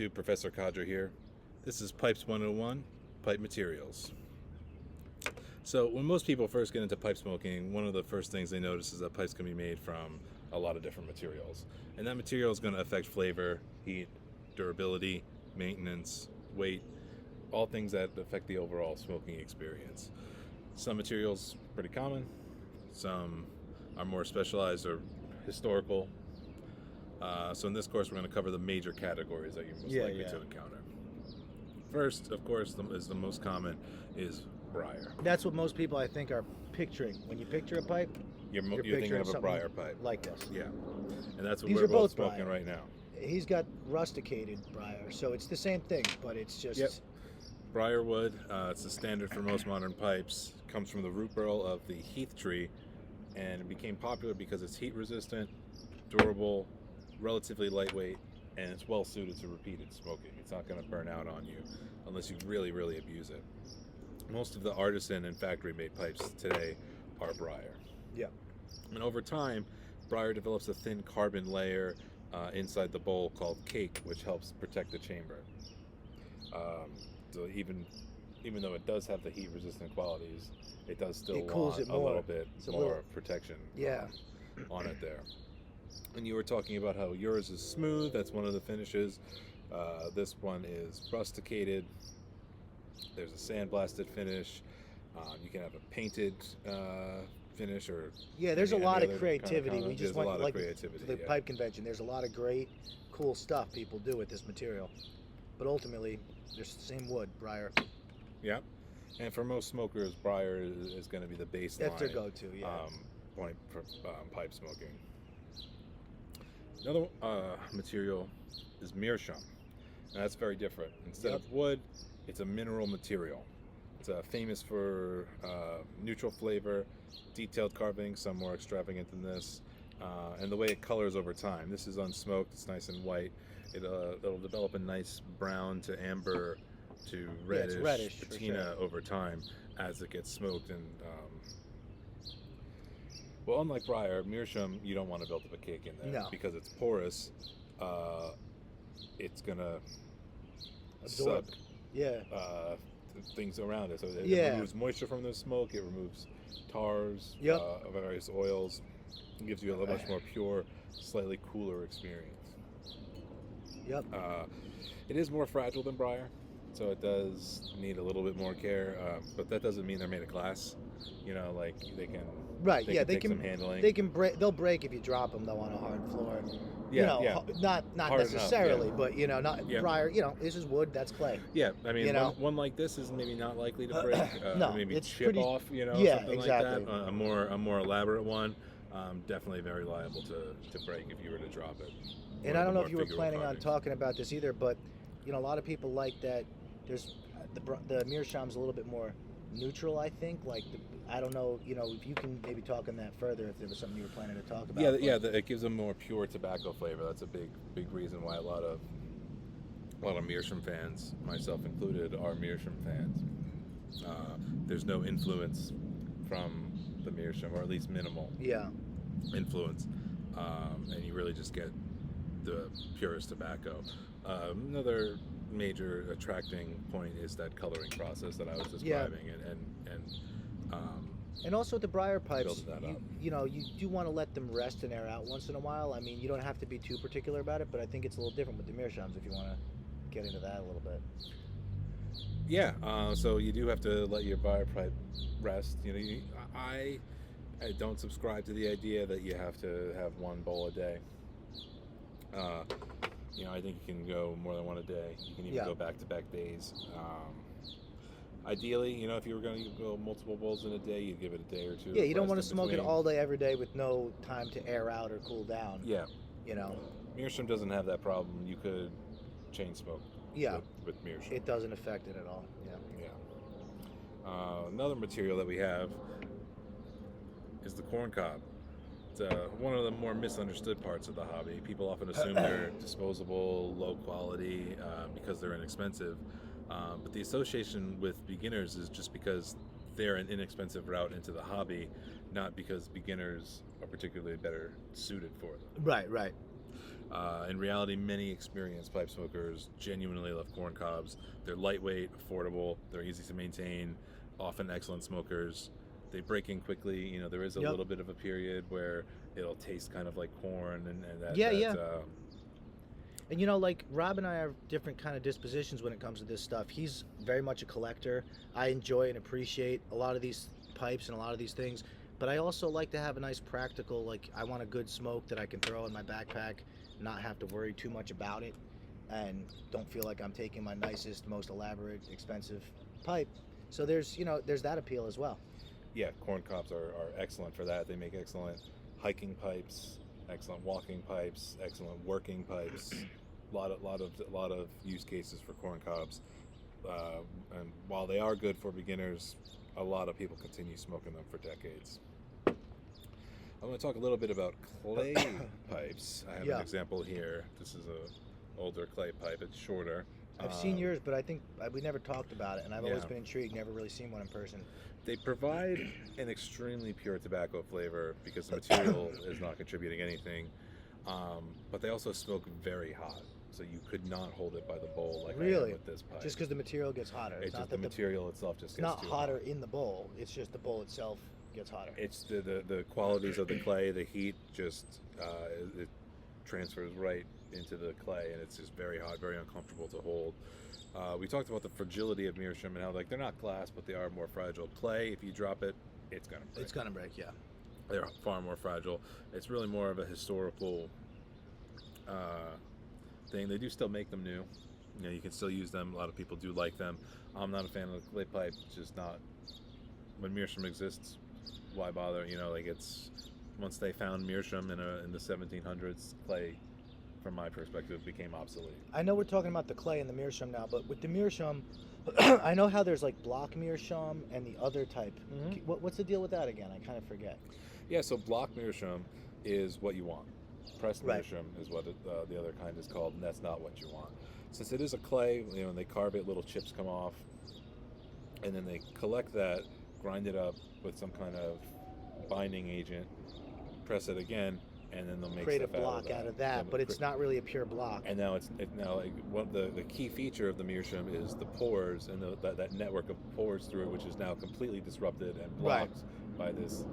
YouTube, Professor Cadre here. This is Pipes 101, Pipe Materials. So when most people first get into pipe smoking, one of the first things they notice is that pipes can be made from a lot of different materials. And that material is going to affect flavor, heat, durability, maintenance, weight, all things that affect the overall smoking experience. Some materials are pretty common, some are more specialized or historical. So in this course, we're going to cover the major categories that you're most likely to encounter. First, of course, is the most common is briar. That's what most people, I think, are picturing. When you picture a pipe, You're thinking of a briar pipe. like this. Yeah, and that's what These we're are both both smoking briar. right now. He's got rusticated briar, so it's the same thing, but it's just... Yep. Briar wood, it's the standard for most modern pipes. Comes from the root burl of the heath tree, and it became popular because it's heat resistant, durable, relatively lightweight, and it's well suited to repeated smoking. It's not going to burn out on you unless you really, really abuse it. Most of the artisan and factory made pipes today are briar. Yeah. And over time, briar develops a thin carbon layer inside the bowl called cake, which helps protect the chamber. So even though it does have the heat resistant qualities, it does still cools want it a more. little bit It's a more little- protection Yeah. on it there. And you were talking about how yours is smooth. That's one of the finishes. This one is rusticated. There's a sandblasted finish. You can have a painted finish, or Yeah, there's a any lot other of kind creativity. We there's just a went lot of like creativity, to the yeah. pipe convention. There's a lot of great, cool stuff people do with this material. But ultimately, there's the same wood, briar. Yeah, and for most smokers, briar is going to be the baseline. That's their go-to, yeah. Point for pipe smoking. Another material is meerschaum, and that's very different. Instead Yep. of wood, it's a mineral material. It's famous for neutral flavor, detailed carving, some more extravagant than this, and the way it colors over time. This is unsmoked; it's nice and white. It'll develop a nice brown to amber to reddish, reddish, for patina sure. over time as it gets smoked. And well, unlike briar, meerschaum, you don't want to build up a cake in there No. because it's porous. It's gonna Absorb. suck Yeah. things around it. So it Yeah. removes moisture from the smoke. It removes tars, Yep. various oils. It gives you a much more pure, slightly cooler experience. Yep. It is more fragile than briar, so it does need a little bit more care. But that doesn't mean they're made of glass. Like they can. Right. They Yeah. can They take can. some handling. They can break. They'll break if you drop them though on a hard floor. Yeah, yeah. Not Hard enough, necessarily, yeah. but not Yeah. briar. This is wood. That's clay. Yeah, I mean, You know? one like this is maybe not likely to break. No, maybe it's chip pretty- off. Yeah, something exactly. like that. A more elaborate one, definitely very liable to break if you were to drop it. And One I of don't the know if you more were planning on figure talking about this either, but a lot of people like that. There's the meerschaum's a little bit more neutral, I think. I don't know, if you can maybe talk on that further, if there was something you were planning to talk about. It gives a more pure tobacco flavor. That's a big reason why a lot of meerschaum fans, myself included, are meerschaum fans. There's no influence from the meerschaum, or at least minimal Yeah. influence, and you really just get the purest tobacco. Another major attracting point is that coloring process that I was describing, And also the briar pipes, Build that up. you do want to let them rest and air out once in a while. I mean, you don't have to be too particular about it, but I think it's a little different with the meerschaums if you want to get into that a little bit. so you do have to let your briar pipe rest. I don't subscribe to the idea that you have to have one bowl a day. I think you can go more than one a day. You can even Yeah. go back-to-back days. Ideally, if you were going to go multiple bowls in a day, you'd give it a day or two. Yeah, of you don't want to rest in smoke it between. all day every day with no time to air out or cool down. Yeah, meerschaum doesn't have that problem. You could chain smoke. Yeah. With meerschaum. It doesn't affect it at all. Yeah. Yeah. Another material that we have is the corn cob. It's one of the more misunderstood parts of the hobby. People often assume they're disposable, low quality, because they're inexpensive. But the association with beginners is just because they're an inexpensive route into the hobby, not because beginners are particularly better suited for them. Right. In reality, many experienced pipe smokers genuinely love corn cobs. They're lightweight, affordable, they're easy to maintain, often excellent smokers. They break in quickly. You know, there is a Yep. little bit of a period where it'll taste kind of like corn, and that, Yeah, that yeah. And you know, like Rob and I have different kind of dispositions when it comes to this stuff. He's very much a collector. I enjoy and appreciate a lot of these pipes and a lot of these things, but I also like to have a nice practical, like I want a good smoke that I can throw in my backpack, not have to worry too much about it, and don't feel like I'm taking my nicest, most elaborate, expensive pipe. So there's, you know, there's that appeal as well. Yeah, corn cobs are excellent for that. They make excellent hiking pipes, excellent walking pipes, excellent working pipes. Lot of use cases for corn cobs. And while they are good for beginners, a lot of people continue smoking them for decades. I'm going to talk a little bit about clay pipes. I have Yeah. an example here. This is a older clay pipe. It's shorter. I've seen yours, but I think we never talked about it, and I've always Yeah. been intrigued. Never really seen one in person. They provide an extremely pure tobacco flavor because the material is not contributing anything, but they also smoke very hot, so you could not hold it by the bowl like I Really? am with this pipe. Just because the material gets hotter. it's not just the that material itself just it's gets not too hotter hot. in the bowl. It's just the bowl itself gets hotter. It's the qualities of the clay, the heat just it transfers right into the clay, and it's just very hot, very uncomfortable to hold. We talked about the fragility of meerschaum and how like they're not glass, but they are more fragile. Clay, if you drop it, it's gonna break. It's gonna break, yeah. They're far more fragile. It's really more of a historical thing. They do still make them new. You know, you can still use them. A lot of people do like them. I'm not a fan of the clay pipe. It's just not. When meerschaum exists, why bother? You know, like it's once they found meerschaum in the 1700s, clay, from my perspective, became obsolete. I know we're talking about the clay and the meerschaum now, but with the meerschaum, I know how there's like block meerschaum and the other type. Mhm. What's the deal with that again? I kind of forget. Yeah, so block meerschaum is what you want. Pressed Right. meerschaum is what the other kind is called, and that's not what you want. Since it is a clay, you know, when they carve it, little chips come off, and then they collect that, grind it up with some kind of binding agent, press it again, and then they'll make Create a stuff block out of that, They'll but it's cre- not really a pure block. And now it's now like one the key feature of the meerschaum is the pores and that network of pores through it, which is now completely disrupted and Right. blocked by this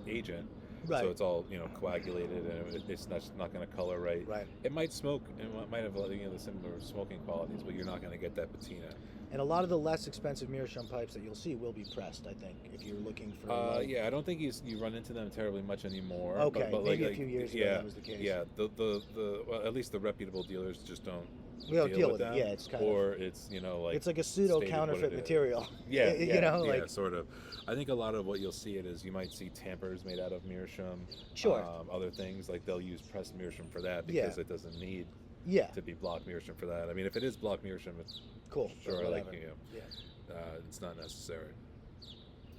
agent. Right. So it's all coagulated and it's not going to color right. Right. It might smoke and it might have the similar smoking qualities, but you're not going to get that patina. And a lot of the less expensive meerschaum pipes that you'll see will be pressed, I think, if you're looking for. Yeah, I don't think you run into them terribly much anymore. Okay, but maybe a few years ago that was the case. Yeah, well, at least the reputable dealers just don't We don't deal with it. them. Yeah, it's kind of. or it's It's like a pseudo stated what counterfeit it is. material. Yeah, you know, like sort of. I think a lot of what you'll see it is you might see tampers made out of meerschaum. Sure. Other things like they'll use pressed meerschaum for that Yeah. because it doesn't need yeah, to be block meerschaum for that. I mean, if it is block meerschaum, it's cool. but sure like whatever. Yeah. it's not necessary.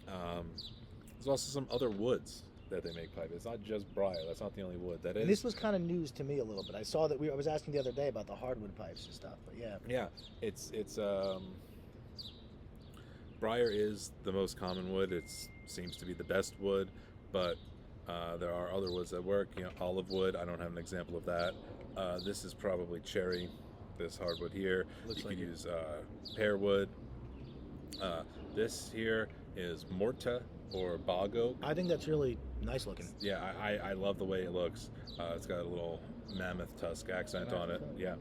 There's also some other woods that they make pipe. It's not just briar. That's not the only wood. That is. And this was kind of news to me a little bit. I saw that I was asking the other day about the hardwood pipes and stuff, but yeah. Yeah, it's briar is the most common wood. It seems to be the best wood, but there are other woods that work. You know, olive wood. I don't have an example of that. This is probably cherry. This hardwood here. Looks You like could it. use pear wood. This here is morta or bog oak. I think that's really nice looking. Yeah, I love the way it looks. It's got a little mammoth tusk accent on it. Yeah.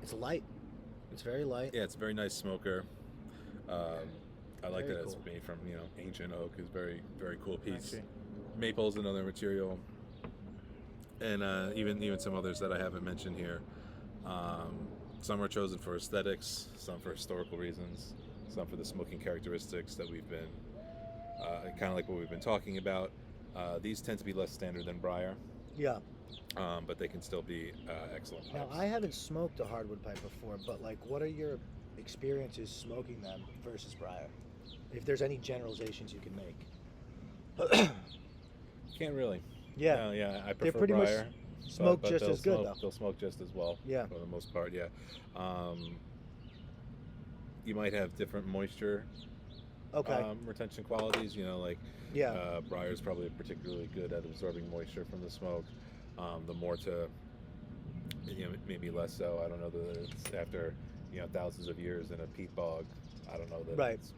It's light. It's very light. Yeah, it's a very nice smoker. I like Very that it's cool. made from ancient oak. Is very very cool piece. Actually. Maple's another material, and even some others that I haven't mentioned here. Some are chosen for aesthetics, some for historical reasons, some for the smoking characteristics that we've been kind of like what we've been talking about. These tend to be less standard than briar, Yeah. but they can still be excellent Now pipes. I haven't smoked a hardwood pipe before, but like, what are your experiences smoking them versus briar? If there's any generalizations you can make. Can't really. Yeah. No, yeah, I They're prefer pretty much briar. smoke but just they'll as good, smoke, though. They'll smoke just as well. Yeah. For the most part, yeah. You might have different moisture Okay. retention qualities. Like Yeah. briar is probably particularly good at absorbing moisture from the smoke. The morta maybe less so. I don't know that it's after thousands of years in a peat bog. I don't know that Right. it's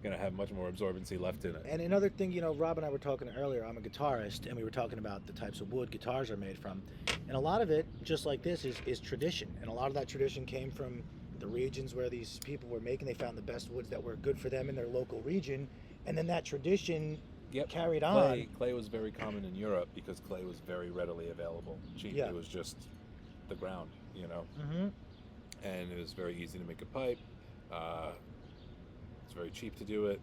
going to have much more absorbency left in it. And another thing, Rob and I were talking earlier. I'm a guitarist, and we were talking about the types of wood guitars are made from, and a lot of it, just like this, is tradition. And a lot of that tradition came from the regions where these people were making. They found the best woods that were good for them in their local region, and then that tradition carried on. Clay was very common in Europe because clay was very readily available, cheap. Yeah. It was just the ground, Mm-hmm. and it was very easy to make a pipe. It's very cheap to do it,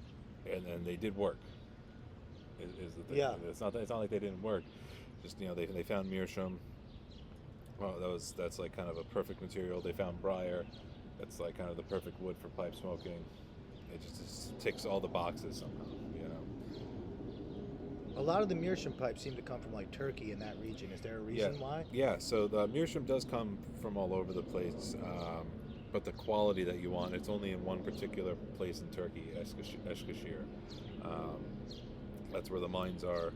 and then they did work. Is the thing. Yeah. It's not like they didn't work. Just they found meerschaum. Well, that's like kind of a perfect material. They found briar. That's like kind of the perfect wood for pipe smoking. It just ticks all the boxes somehow. A lot of the meerschaum pipes seem to come from like Turkey in that region. Is there a reason why? Yeah. So the meerschaum does come from all over the place. But the quality that you want, it's only in one particular place in Turkey, Eskişehir. That's where the mines are,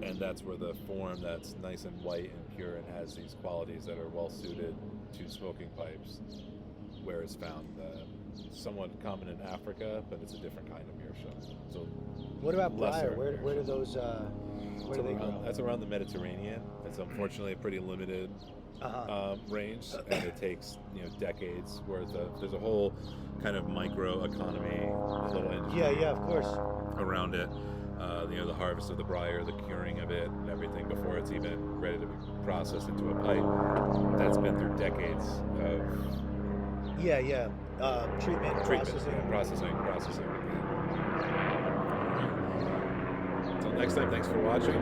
and that's where the form that's nice and white and pure and has these qualities that are well suited to smoking pipes, where it's found. Somewhat common in Africa, but it's a different kind of meerschaum. So What about briar? lesser Where do those where do they grow? that's around the Mediterranean. It's unfortunately a pretty limited range, and it takes decades worth of. There's a whole kind of micro economy, little industry Yeah, of course. around it. The harvest of the briar, the curing of it, and everything before it's even ready to be processed into a pipe. That's been through decades of Yeah. Treatment, processing. Until next time, thanks for watching.